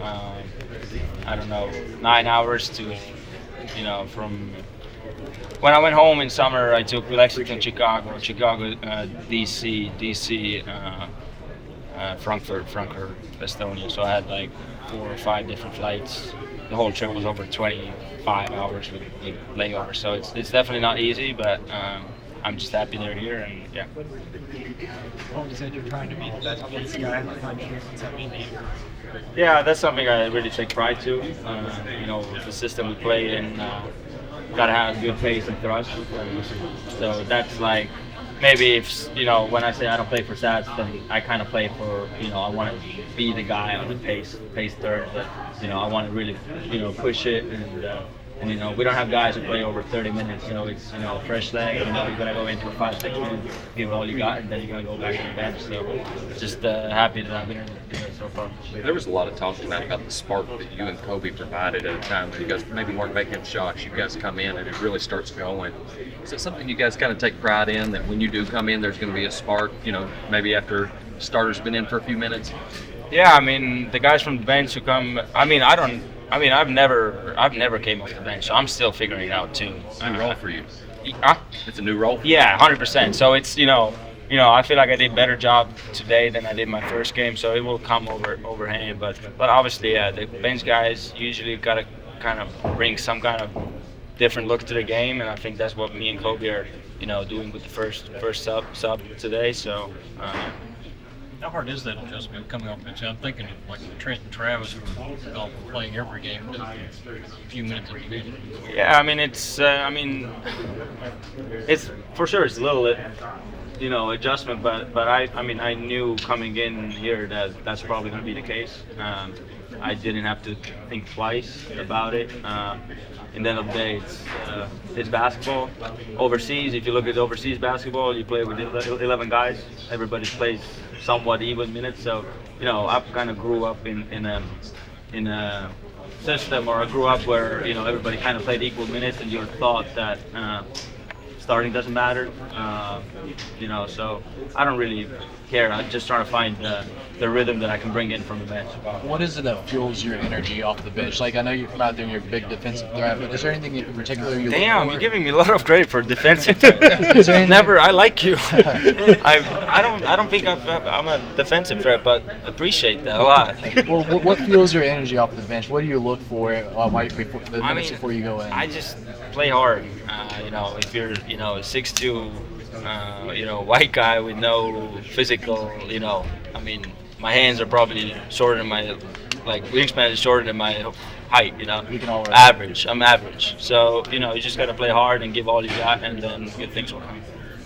I don't know, 9 hours to, from when I went home in summer, I took Lexington, Chicago, DC, Frankfurt, Estonia. So I had like 4 or 5 different flights. The whole trip was over 25 hours with layovers. So it's definitely not easy, but I'm just happy they're here, and yeah. Well, you said you're trying to be the best pace guy. How much does that mean to you? Yeah, that's something I really take pride to. The system we play in, gotta have good pace and thrust. So that's like, maybe if, when I say I don't play for stats, then I kind of play for, I want to be the guy on the pace third. But, I want to really, push it, and we don't have guys who play over 30 minutes. It's fresh leg. You're gonna go into 5-6 minutes, give it all you got, and then you're gonna go back to the bench. So just happy that I've been able to do it so far. There was a lot of talk tonight about the spark that you and Kobe provided at a time that you guys maybe weren't making shots. You guys come in and it really starts going. Is that something you guys kind of take pride in, that when you do come in, there's going to be a spark? Maybe after starter's been in for a few minutes. Yeah, I mean, the guys from the bench who come. I've never came off the bench, so I'm still figuring it out too. It's a new role for you. Huh? It's a new role. Yeah, 100%. So it's I feel like I did a better job today than I did my first game, so it will come overhand. But obviously, yeah, the bench guys usually got to kind of bring some kind of different look to the game, and I think that's what me and Kobe are doing with the first sub today. So. How hard is that adjustment coming off the bench? I'm thinking of like Trent and Travis who are playing every game to a few minutes at the beginning. Yeah, I mean it's for sure it's a little adjustment, but I knew coming in here that that's probably going to be the case. I didn't have to think twice about it. In the end of the day, it's basketball. Overseas, if you look at overseas basketball, you play with 11 guys. Everybody plays somewhat even minutes. So, I kind of grew up in a system, or I grew up where everybody kind of played equal minutes, and you're taught that starting doesn't matter. So I don't really care. I'm just trying to find the rhythm that I can bring in from the bench. What is it that fuels your energy off the bench? Like, I know you come out there and you're a big defensive threat, but is there anything in particular you Damn, look for? you're giving me a lot of credit for defensive. Is there anything- Never, I like you. I don't think I'm a defensive threat, but appreciate that a lot. Well, what fuels your energy off the bench? What do you look for before you go in? I just play hard. If you're 6'2", white guy with no physical, my hands are probably shorter than my, wingspan is shorter than my height, We can all relate. Average. I'm average. So, you just got to play hard and give all you got, and then good things will come.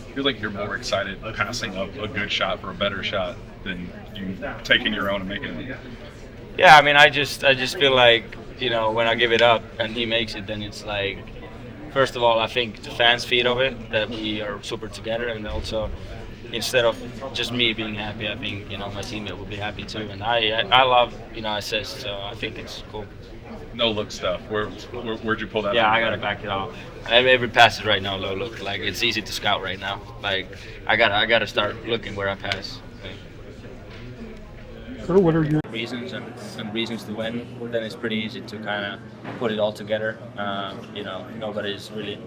I feel like you're more excited passing a good shot for a better shot than you taking your own and making it. Yeah, I just feel like, when I give it up and he makes it, then it's like, first of all, I think the fans feed of it, that we are super together, and also instead of just me being happy, I think my teammate will be happy too, and I love assists, so I think it's cool. No look stuff. Where'd you pull that? Yeah, from? I gotta back it off. Every pass is right now low look. Like, it's easy to scout right now. Like, I gotta start looking where I pass. Kerr, what are your Reasons and reasons to win, then it's pretty easy to kind of put it all together. Nobody's really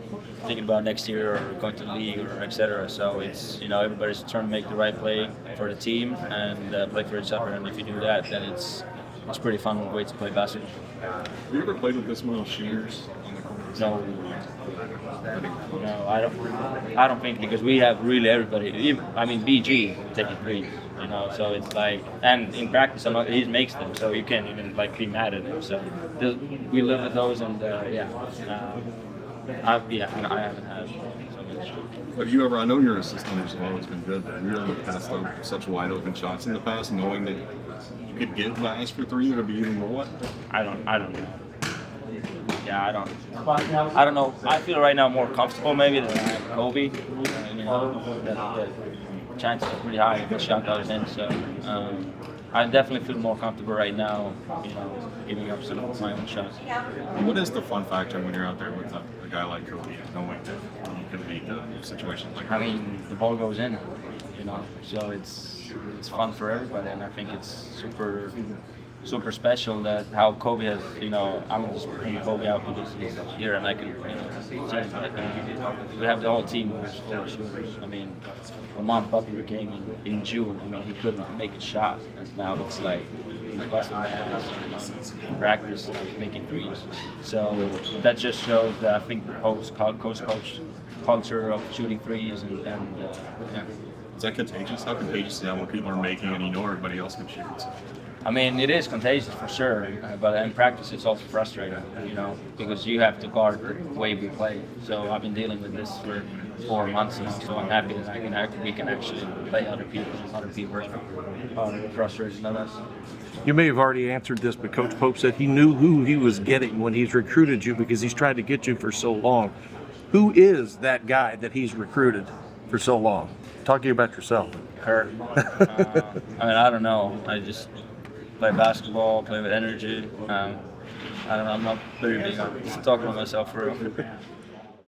thinking about next year or going to the league or etc. So it's everybody's trying to make the right play for the team and play for each other. And if you do that, then it's pretty fun way to play basketball. Have you ever played with this many shooters on the court? No, I don't think, because we have really everybody. BG taking threes. So it's like, and in practice, he makes them, so you can't even be mad at him. So we live with those, and I haven't had so much. Have you ever? I know your assistant as well has been good, but have you ever passed up such wide open shots in the past, knowing that you could get guys for three that would be even more? I don't know. Yeah, I don't know. I feel right now more comfortable maybe than Kobe. The chances are pretty high if the shot goes in. So I definitely feel more comfortable right now, giving up some of my own shots. What is the fun factor when you're out there with a guy like Kobe, knowing that you can beat situations like that? The ball goes in, so it's fun for everybody, and I think it's super super special that how Kobe has, you know, I'm just bringing Kobe out because he's here and I can, you know, we have the whole team who's full of shooters. I mean, Lamont Butler came in June. I mean, he couldn't make a shot, and now it's like he's busting my ass in practice, like, making threes. So that just shows that I think the coach culture of shooting threes and yeah. Is that contagious? How contagious is that when people are making it and you know everybody else can shoot? I mean, it is contagious for sure, but in practice it's also frustrating, you know, because you have to guard the way we play. So I've been dealing with this for 4 months now, so I'm happy that we can actually play other people are frustrated than us. You may have already answered this, but Coach Pope said he knew who he was getting when he's recruited you because he's tried to get you for so long. Who is that guy that he's recruited for so long? Talk to you about yourself. Kerr. I mean, I don't know. I just play basketball, play with energy. I don't know. I'm not very big on talking about myself for real.